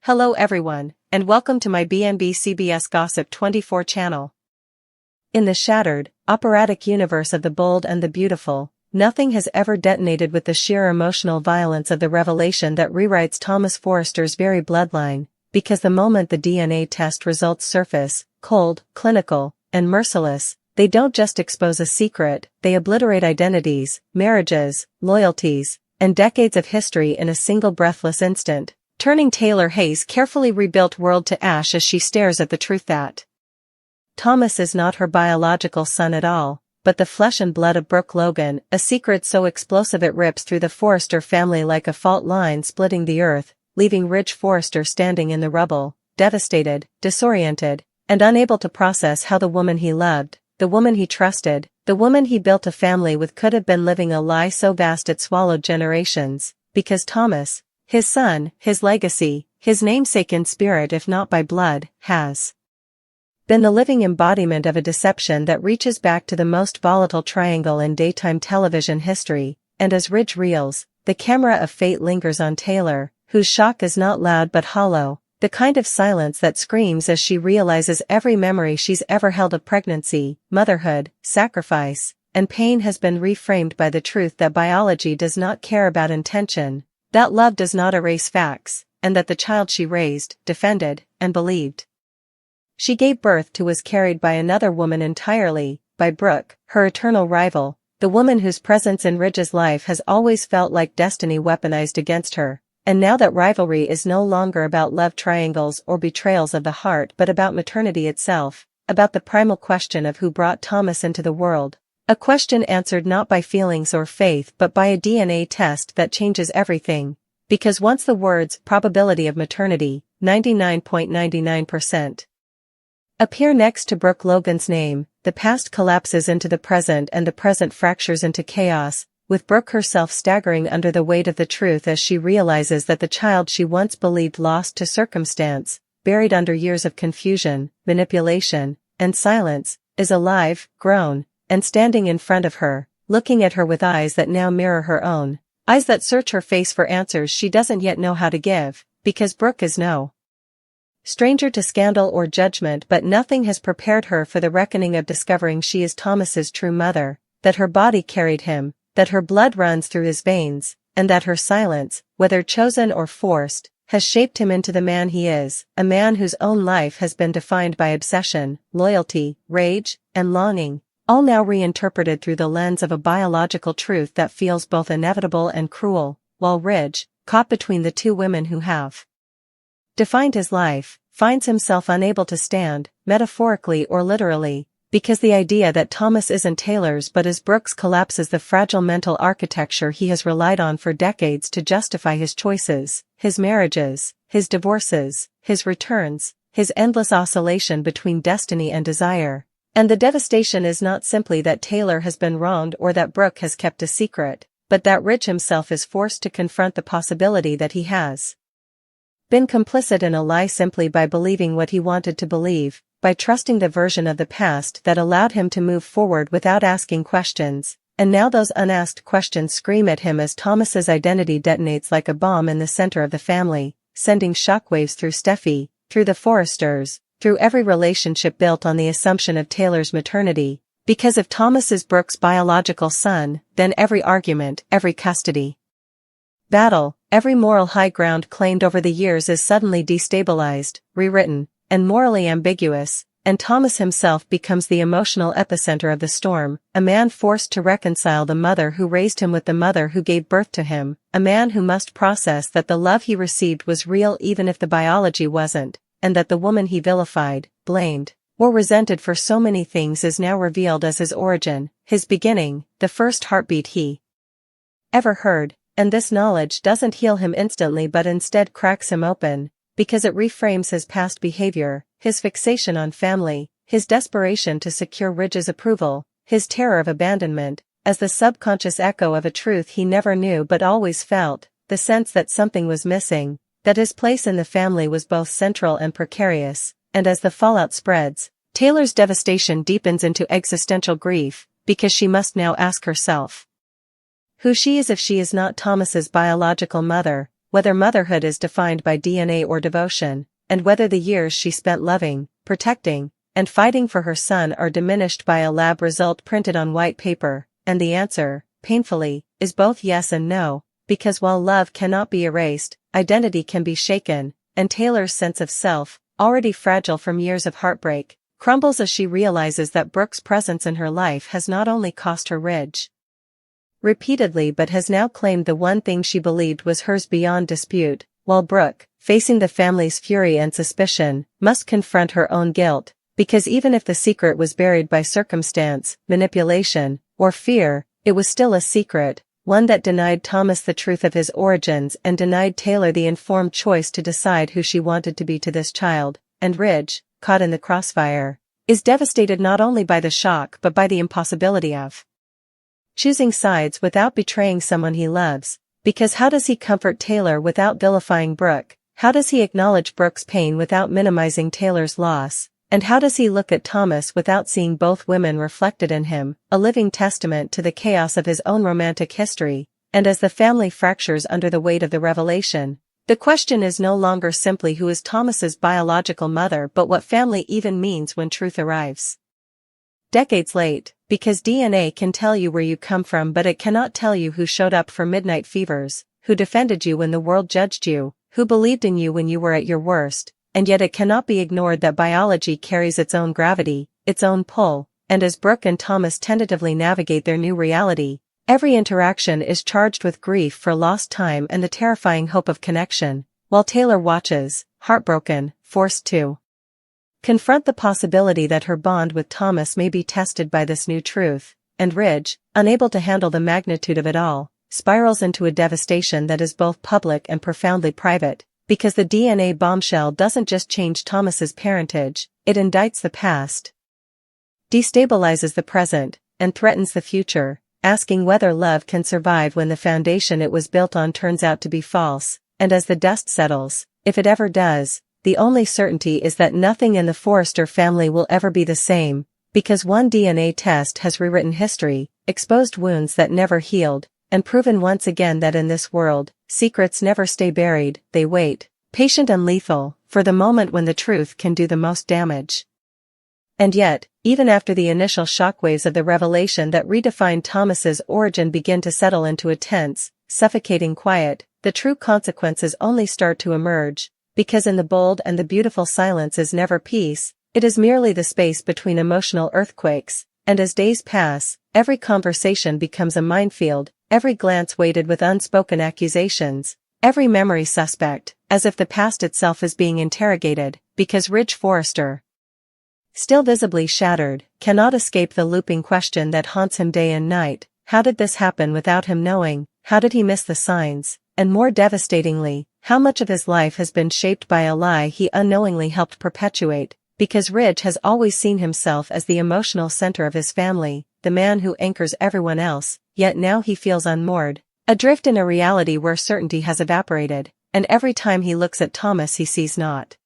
Hello everyone, and welcome to my BNB CBS Gossip 24 channel. In the shattered, operatic universe of the bold and the beautiful, nothing has ever detonated with the sheer emotional violence of the revelation that rewrites Thomas Forrester's very bloodline, because the moment the DNA test results surface, cold, clinical, and merciless, they don't just expose a secret, they obliterate identities, marriages, loyalties, and decades of history in a single breathless instant, turning Taylor Hayes' carefully rebuilt world to ash as she stares at the truth that Thomas is not her biological son at all, but the flesh and blood of Brooke Logan, a secret so explosive it rips through the Forrester family like a fault line splitting the earth, leaving Ridge Forrester standing in the rubble, devastated, disoriented, and unable to process how the woman he loved, the woman he trusted, the woman he built a family with could have been living a lie so vast it swallowed generations, because Thomas, his son, his legacy, his namesake in spirit if not by blood, has been the living embodiment of a deception that reaches back to the most volatile triangle in daytime television history, and as Ridge reels, the camera of fate lingers on Taylor, whose shock is not loud but hollow, the kind of silence that screams as she realizes every memory she's ever held of pregnancy, motherhood, sacrifice, and pain has been reframed by the truth that biology does not care about intention, that love does not erase facts, and that the child she raised, defended, and believed she gave birth to was carried by another woman entirely, by Brooke, her eternal rival, the woman whose presence in Ridge's life has always felt like destiny weaponized against her. And now that rivalry is no longer about love triangles or betrayals of the heart but about maternity itself, about the primal question of who brought Thomas into the world, a question answered not by feelings or faith but by a DNA test that changes everything, because once the words probability of maternity, 99.99%, appear next to Brooke Logan's name, the past collapses into the present and the present fractures into chaos, with Brooke herself staggering under the weight of the truth as she realizes that the child she once believed lost to circumstance, buried under years of confusion, manipulation, and silence, is alive, grown, and standing in front of her, looking at her with eyes that now mirror her own, eyes that search her face for answers she doesn't yet know how to give, because Brooke is no stranger to scandal or judgment, but nothing has prepared her for the reckoning of discovering she is Thomas's true mother, that her body carried him, that her blood runs through his veins, and that her silence, whether chosen or forced, has shaped him into the man he is, a man whose own life has been defined by obsession, loyalty, rage, and longing, all now reinterpreted through the lens of a biological truth that feels both inevitable and cruel, while Ridge, caught between the two women who have defined his life, finds himself unable to stand, metaphorically or literally, because the idea that Thomas isn't Taylor's but is Brooke's collapses the fragile mental architecture he has relied on for decades to justify his choices, his marriages, his divorces, his returns, his endless oscillation between destiny and desire. And the devastation is not simply that Taylor has been wronged or that Brooke has kept a secret, but that Ridge himself is forced to confront the possibility that he has been complicit in a lie simply by believing what he wanted to believe, by trusting the version of the past that allowed him to move forward without asking questions, and now those unasked questions scream at him as Thomas's identity detonates like a bomb in the center of the family, sending shockwaves through Steffi, through the Forresters, through every relationship built on the assumption of Taylor's maternity, because if Thomas is Brooke's biological son, then every argument, every custody battle, every moral high ground claimed over the years is suddenly destabilized, rewritten, and morally ambiguous, and Thomas himself becomes the emotional epicenter of the storm, a man forced to reconcile the mother who raised him with the mother who gave birth to him, a man who must process that the love he received was real even if the biology wasn't, and that the woman he vilified, blamed, or resented for so many things is now revealed as his origin, his beginning, the first heartbeat he ever heard, and this knowledge doesn't heal him instantly but instead cracks him open, because it reframes his past behavior, his fixation on family, his desperation to secure Ridge's approval, his terror of abandonment, as the subconscious echo of a truth he never knew but always felt, the sense that something was missing, that his place in the family was both central and precarious, and as the fallout spreads, Taylor's devastation deepens into existential grief, because she must now ask herself who she is if she is not Thomas's biological mother, whether motherhood is defined by DNA or devotion, and whether the years she spent loving, protecting, and fighting for her son are diminished by a lab result printed on white paper, and the answer, painfully, is both yes and no, because while love cannot be erased, identity can be shaken, and Taylor's sense of self, already fragile from years of heartbreak, crumbles as she realizes that Brooke's presence in her life has not only cost her Ridge repeatedly but has now claimed the one thing she believed was hers beyond dispute, while Brooke, facing the family's fury and suspicion, must confront her own guilt, because even if the secret was buried by circumstance, manipulation, or fear, it was still a secret, one that denied Thomas the truth of his origins and denied Taylor the informed choice to decide who she wanted to be to this child, and Ridge, caught in the crossfire, is devastated not only by the shock but by the impossibility of choosing sides without betraying someone he loves, because how does he comfort Taylor without vilifying Brooke, how does he acknowledge Brooke's pain without minimizing Taylor's loss, and how does he look at Thomas without seeing both women reflected in him, a living testament to the chaos of his own romantic history, and as the family fractures under the weight of the revelation, the question is no longer simply who is Thomas's biological mother but what family even means when truth arrives. Decades late, because DNA can tell you where you come from but it cannot tell you who showed up for midnight fevers, who defended you when the world judged you, who believed in you when you were at your worst, and yet it cannot be ignored that biology carries its own gravity, its own pull, and as Brooke and Thomas tentatively navigate their new reality, every interaction is charged with grief for lost time and the terrifying hope of connection, while Taylor watches, heartbroken, forced to confront the possibility that her bond with Thomas may be tested by this new truth, and Ridge, unable to handle the magnitude of it all, spirals into a devastation that is both public and profoundly private, because the DNA bombshell doesn't just change Thomas's parentage, it indicts the past, destabilizes the present, and threatens the future, asking whether love can survive when the foundation it was built on turns out to be false, and as the dust settles, if it ever does, the only certainty is that nothing in the Forrester family will ever be the same, because one DNA test has rewritten history, exposed wounds that never healed, and proven once again that in this world, secrets never stay buried, they wait, patient and lethal, for the moment when the truth can do the most damage. And yet, even after the initial shockwaves of the revelation that redefined Thomas's origin begin to settle into a tense, suffocating quiet, the true consequences only start to emerge, because in the bold and the beautiful silence is never peace, it is merely the space between emotional earthquakes, and as days pass, every conversation becomes a minefield, every glance weighted with unspoken accusations, every memory suspect, as if the past itself is being interrogated, because Ridge Forrester, still visibly shattered, cannot escape the looping question that haunts him day and night: how did this happen without him knowing, how did he miss the signs, and more devastatingly, how much of his life has been shaped by a lie he unknowingly helped perpetuate, because Ridge has always seen himself as the emotional center of his family, the man who anchors everyone else, yet now he feels unmoored, adrift in a reality where certainty has evaporated, and every time he looks at Thomas he sees not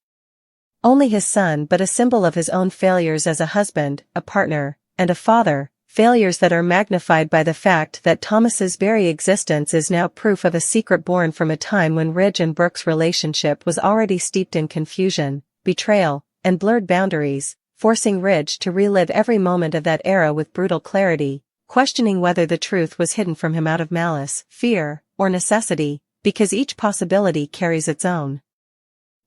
only his son but a symbol of his own failures as a husband, a partner, and a father, failures that are magnified by the fact that Thomas's very existence is now proof of a secret born from a time when Ridge and Brooke's relationship was already steeped in confusion, betrayal, and blurred boundaries, forcing Ridge to relive every moment of that era with brutal clarity, questioning whether the truth was hidden from him out of malice, fear, or necessity, because each possibility carries its own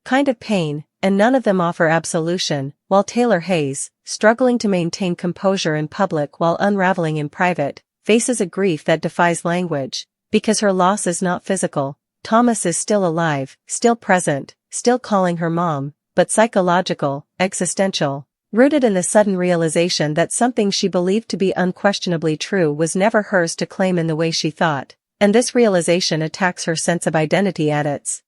kind of pain, and none of them offer absolution, while Taylor Hayes, struggling to maintain composure in public while unraveling in private, faces a grief that defies language, because her loss is not physical. Thomas is still alive, still present, still calling her mom, but psychological, existential, rooted in the sudden realization that something she believed to be unquestionably true was never hers to claim in the way she thought, and this realization attacks her sense of identity at its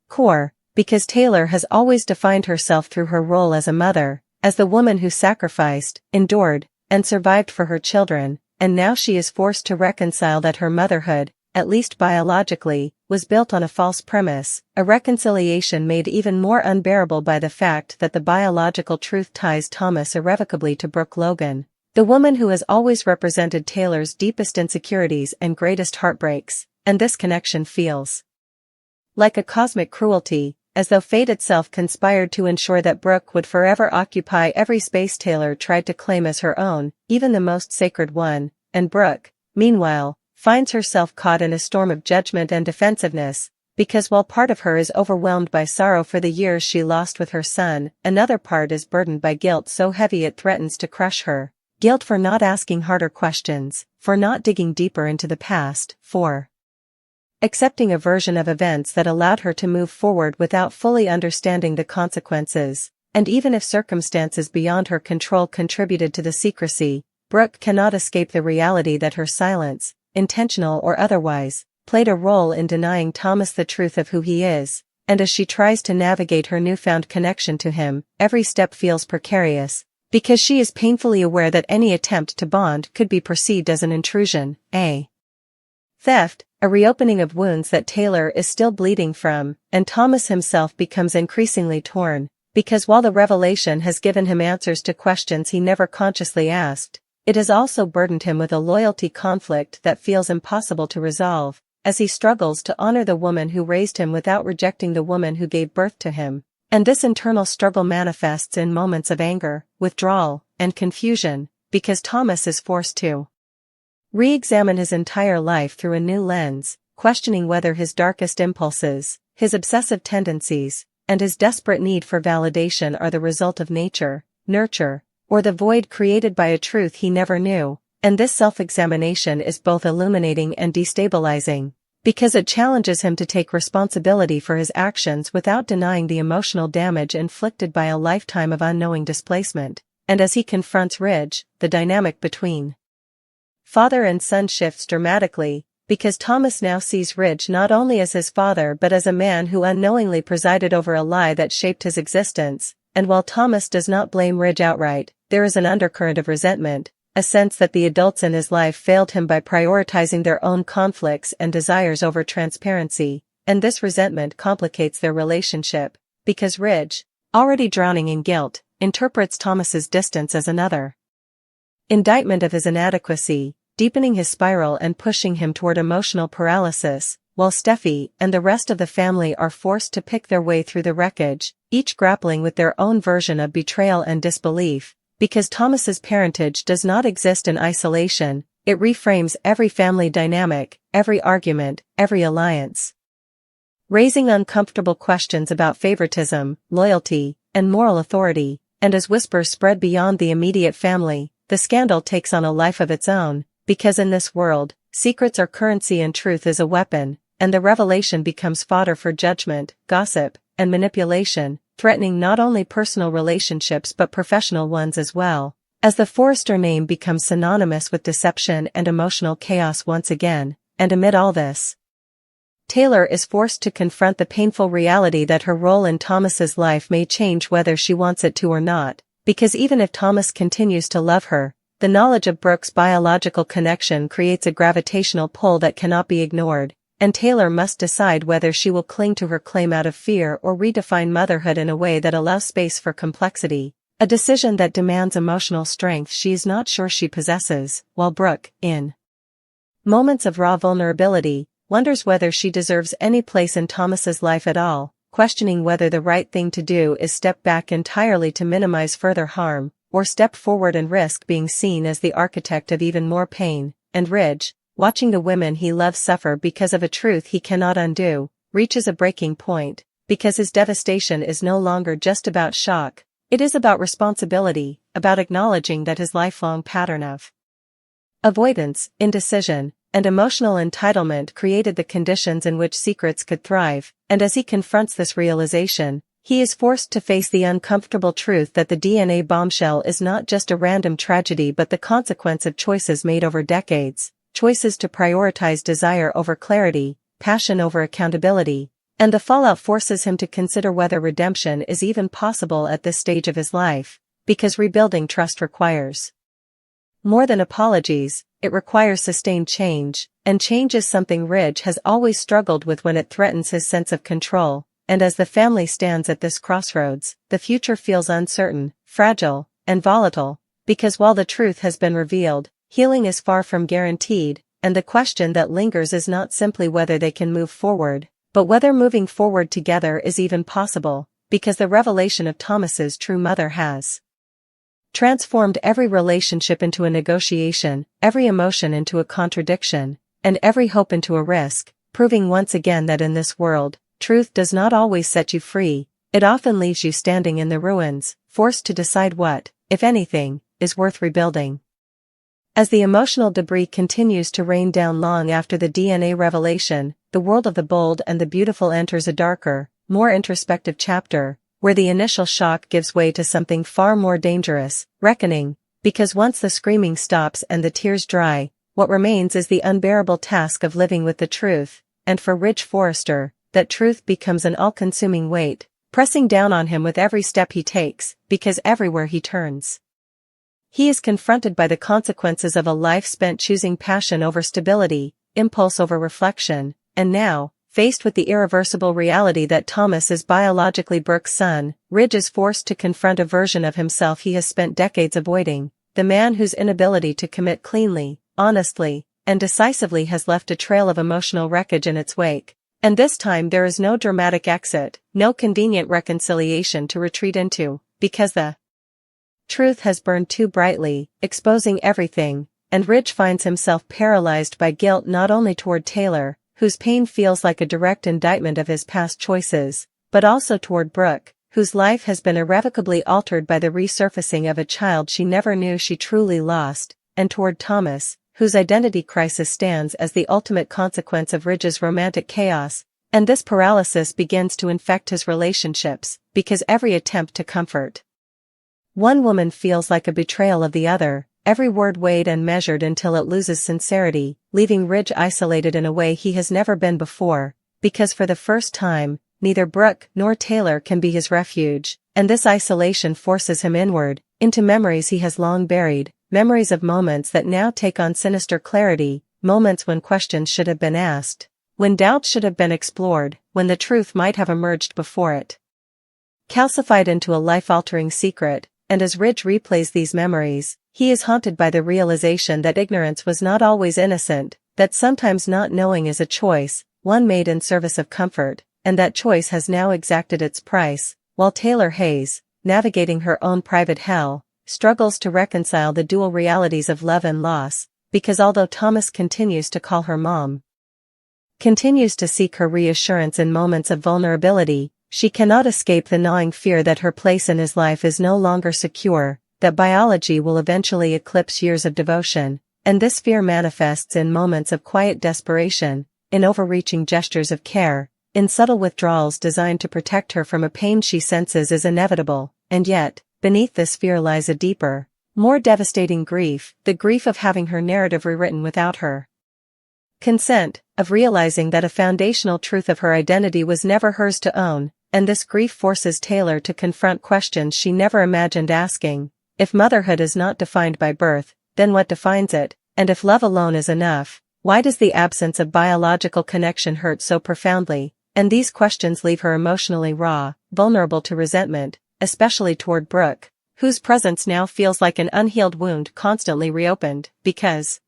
core, because Taylor has always defined herself through her role as a mother, as the woman who sacrificed, endured, and survived for her children, and now she is forced to reconcile that her motherhood, at least biologically, was built on a false premise, a reconciliation made even more unbearable by the fact that the biological truth ties Thomas irrevocably to Brooke Logan, the woman who has always represented Taylor's deepest insecurities and greatest heartbreaks, and this connection feels like a cosmic cruelty, as though fate itself conspired to ensure that Brooke would forever occupy every space Taylor tried to claim as her own, even the most sacred one, and Brooke, meanwhile, finds herself caught in a storm of judgment and defensiveness, because while part of her is overwhelmed by sorrow for the years she lost with her son, another part is burdened by guilt so heavy it threatens to crush her. Guilt for not asking harder questions, for not digging deeper into the past, for accepting a version of events that allowed her to move forward without fully understanding the consequences, and even if circumstances beyond her control contributed to the secrecy, Brooke cannot escape the reality that her silence, intentional or otherwise, played a role in denying Thomas the truth of who he is, and as she tries to navigate her newfound connection to him, every step feels precarious, because she is painfully aware that any attempt to bond could be perceived as an intrusion, a theft, a reopening of wounds that Taylor is still bleeding from, and Thomas himself becomes increasingly torn, because while the revelation has given him answers to questions he never consciously asked, it has also burdened him with a loyalty conflict that feels impossible to resolve, as he struggles to honor the woman who raised him without rejecting the woman who gave birth to him, and this internal struggle manifests in moments of anger, withdrawal, and confusion, because Thomas is forced to re-examine his entire life through a new lens, questioning whether his darkest impulses, his obsessive tendencies, and his desperate need for validation are the result of nature, nurture, or the void created by a truth he never knew, and this self-examination is both illuminating and destabilizing, because it challenges him to take responsibility for his actions without denying the emotional damage inflicted by a lifetime of unknowing displacement, and as he confronts Ridge, the dynamic between father and son shifts dramatically, because Thomas now sees Ridge not only as his father but as a man who unknowingly presided over a lie that shaped his existence, and while Thomas does not blame Ridge outright, there is an undercurrent of resentment, a sense that the adults in his life failed him by prioritizing their own conflicts and desires over transparency, and this resentment complicates their relationship, because Ridge, already drowning in guilt, interprets Thomas's distance as another indictment of his inadequacy, deepening his spiral and pushing him toward emotional paralysis, while Steffi and the rest of the family are forced to pick their way through the wreckage, each grappling with their own version of betrayal and disbelief, because Thomas's parentage does not exist in isolation, it reframes every family dynamic, every argument, every alliance, raising uncomfortable questions about favoritism, loyalty, and moral authority, and as whispers spread beyond the immediate family, the scandal takes on a life of its own, because in this world, secrets are currency and truth is a weapon, and the revelation becomes fodder for judgment, gossip, and manipulation, threatening not only personal relationships but professional ones as well, as the Forrester name becomes synonymous with deception and emotional chaos once again, and amid all this, Taylor is forced to confront the painful reality that her role in Thomas's life may change whether she wants it to or not, because even if Thomas continues to love her, the knowledge of Brooke's biological connection creates a gravitational pull that cannot be ignored, and Taylor must decide whether she will cling to her claim out of fear or redefine motherhood in a way that allows space for complexity, a decision that demands emotional strength she is not sure she possesses, while Brooke, in moments of raw vulnerability, wonders whether she deserves any place in Thomas's life at all, questioning whether the right thing to do is step back entirely to minimize further harm, or step forward and risk being seen as the architect of even more pain, and Ridge, watching the women he loves suffer because of a truth he cannot undo, reaches a breaking point, because his devastation is no longer just about shock, it is about responsibility, about acknowledging that his lifelong pattern of avoidance, indecision, and emotional entitlement created the conditions in which secrets could thrive, and as he confronts this realization, he is forced to face the uncomfortable truth that the DNA bombshell is not just a random tragedy but the consequence of choices made over decades, choices to prioritize desire over clarity, passion over accountability, and the fallout forces him to consider whether redemption is even possible at this stage of his life, because rebuilding trust requires more than apologies, it requires sustained change, and change is something Ridge has always struggled with when it threatens his sense of control, and as the family stands at this crossroads, the future feels uncertain, fragile, and volatile, because while the truth has been revealed, healing is far from guaranteed, and the question that lingers is not simply whether they can move forward, but whether moving forward together is even possible, because the revelation of Thomas's true mother has transformed every relationship into a negotiation, every emotion into a contradiction, and every hope into a risk, proving once again that in this world, truth does not always set you free, it often leaves you standing in the ruins, forced to decide what, if anything, is worth rebuilding. As the emotional debris continues to rain down long after the DNA revelation, the world of the bold and the beautiful enters a darker, more introspective chapter, where the initial shock gives way to something far more dangerous, reckoning, because once the screaming stops and the tears dry, what remains is the unbearable task of living with the truth, and for Ridge Forrester, that truth becomes an all-consuming weight, pressing down on him with every step he takes, because everywhere he turns, he is confronted by the consequences of a life spent choosing passion over stability, impulse over reflection, and now, faced with the irreversible reality that Thomas is biologically Brooke's son, Ridge is forced to confront a version of himself he has spent decades avoiding, the man whose inability to commit cleanly, honestly, and decisively has left a trail of emotional wreckage in its wake. And this time there is no dramatic exit, no convenient reconciliation to retreat into, because the truth has burned too brightly, exposing everything, and Ridge finds himself paralyzed by guilt not only toward Taylor, whose pain feels like a direct indictment of his past choices, but also toward Brooke, whose life has been irrevocably altered by the resurfacing of a child she never knew she truly lost, and toward Thomas, whose identity crisis stands as the ultimate consequence of Ridge's romantic chaos, and this paralysis begins to infect his relationships, because every attempt to comfort one woman feels like a betrayal of the other, every word weighed and measured until it loses sincerity, leaving Ridge isolated in a way he has never been before, because for the first time, neither Brooke nor Taylor can be his refuge, and this isolation forces him inward, into memories he has long buried, memories of moments that now take on sinister clarity, moments when questions should have been asked, when doubts should have been explored, when the truth might have emerged before it calcified into a life-altering secret, and as Ridge replays these memories, he is haunted by the realization that ignorance was not always innocent, that sometimes not knowing is a choice, one made in service of comfort, and that choice has now exacted its price, while Taylor Hayes, navigating her own private hell, struggles to reconcile the dual realities of love and loss, because although Thomas continues to call her mom, continues to seek her reassurance in moments of vulnerability, she cannot escape the gnawing fear that her place in his life is no longer secure, that biology will eventually eclipse years of devotion, and this fear manifests in moments of quiet desperation, in overreaching gestures of care, in subtle withdrawals designed to protect her from a pain she senses is inevitable, and yet, beneath this fear lies a deeper, more devastating grief, the grief of having her narrative rewritten without her consent, of realizing that a foundational truth of her identity was never hers to own, and this grief forces Taylor to confront questions she never imagined asking. If motherhood is not defined by birth, then what defines it, and if love alone is enough, why does the absence of biological connection hurt so profoundly? And these questions leave her emotionally raw, vulnerable to resentment, especially toward Brooke, whose presence now feels like an unhealed wound constantly reopened, because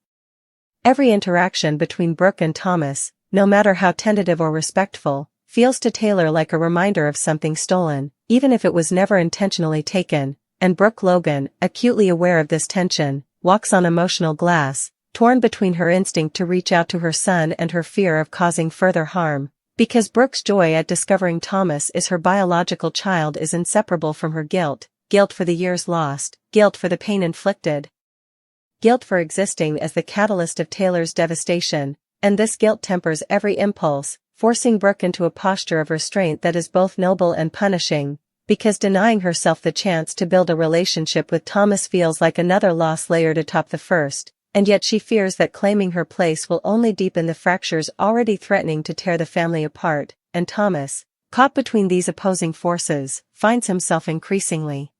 every interaction between Brooke and Thomas, no matter how tentative or respectful, feels to Taylor like a reminder of something stolen, even if it was never intentionally taken, and Brooke Logan, acutely aware of this tension, walks on emotional glass, torn between her instinct to reach out to her son and her fear of causing further harm, because Brooke's joy at discovering Thomas is her biological child is inseparable from her guilt, guilt for the years lost, guilt for the pain inflicted, guilt for existing as the catalyst of Taylor's devastation, and this guilt tempers every impulse, forcing Brooke into a posture of restraint that is both noble and punishing, because denying herself the chance to build a relationship with Thomas feels like another loss layered atop the first, and yet she fears that claiming her place will only deepen the fractures already threatening to tear the family apart, and Thomas, caught between these opposing forces, finds himself increasingly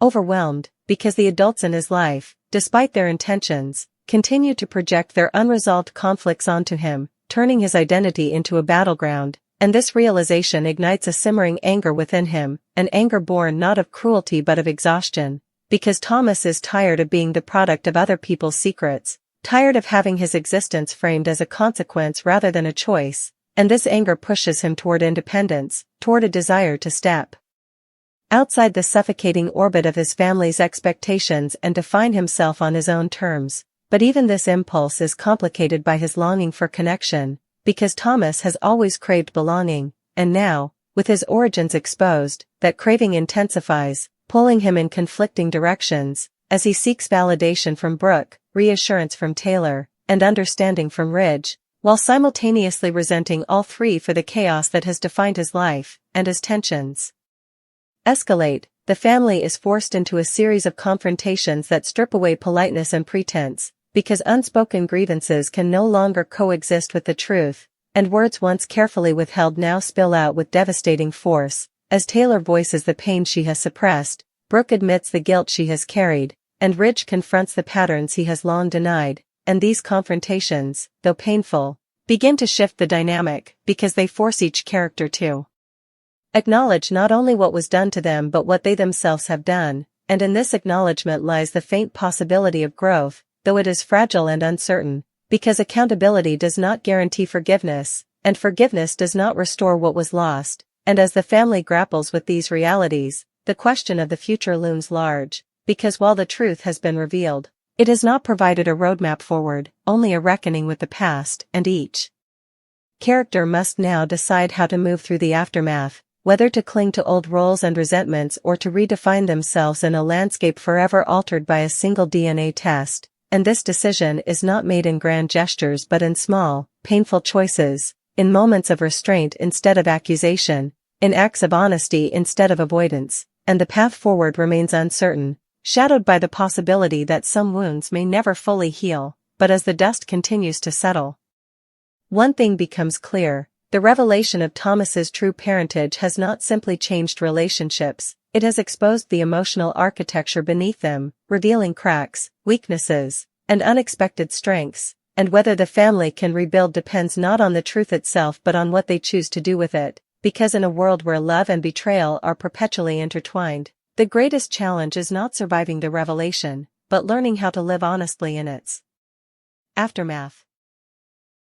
overwhelmed, because the adults in his life, despite their intentions, continue to project their unresolved conflicts onto him, turning his identity into a battleground, and this realization ignites a simmering anger within him, an anger born not of cruelty but of exhaustion, because Thomas is tired of being the product of other people's secrets, tired of having his existence framed as a consequence rather than a choice, and this anger pushes him toward independence, toward a desire to step outside the suffocating orbit of his family's expectations and define himself on his own terms. But even this impulse is complicated by his longing for connection, because Thomas has always craved belonging, and now, with his origins exposed, that craving intensifies, pulling him in conflicting directions, as he seeks validation from Brooke, reassurance from Taylor, and understanding from Ridge, while simultaneously resenting all three for the chaos that has defined his life, and as tensions escalate, the family is forced into a series of confrontations that strip away politeness and pretense, because unspoken grievances can no longer coexist with the truth, and words once carefully withheld now spill out with devastating force. As Taylor voices the pain she has suppressed, Brooke admits the guilt she has carried, and Ridge confronts the patterns he has long denied, and these confrontations, though painful, begin to shift the dynamic, because they force each character to acknowledge not only what was done to them but what they themselves have done, and in this acknowledgement lies the faint possibility of growth, though it is fragile and uncertain, because accountability does not guarantee forgiveness, and forgiveness does not restore what was lost, and as the family grapples with these realities, the question of the future looms large, because while the truth has been revealed, it has not provided a roadmap forward, only a reckoning with the past, and each character must now decide how to move through the aftermath, whether to cling to old roles and resentments or to redefine themselves in a landscape forever altered by a single DNA test, and this decision is not made in grand gestures but in small, painful choices, in moments of restraint instead of accusation, in acts of honesty instead of avoidance, and the path forward remains uncertain, shadowed by the possibility that some wounds may never fully heal, but as the dust continues to settle, one thing becomes clear. The revelation of Thomas's true parentage has not simply changed relationships, it has exposed the emotional architecture beneath them, revealing cracks, weaknesses, and unexpected strengths, and whether the family can rebuild depends not on the truth itself but on what they choose to do with it, because in a world where love and betrayal are perpetually intertwined, the greatest challenge is not surviving the revelation, but learning how to live honestly in its aftermath.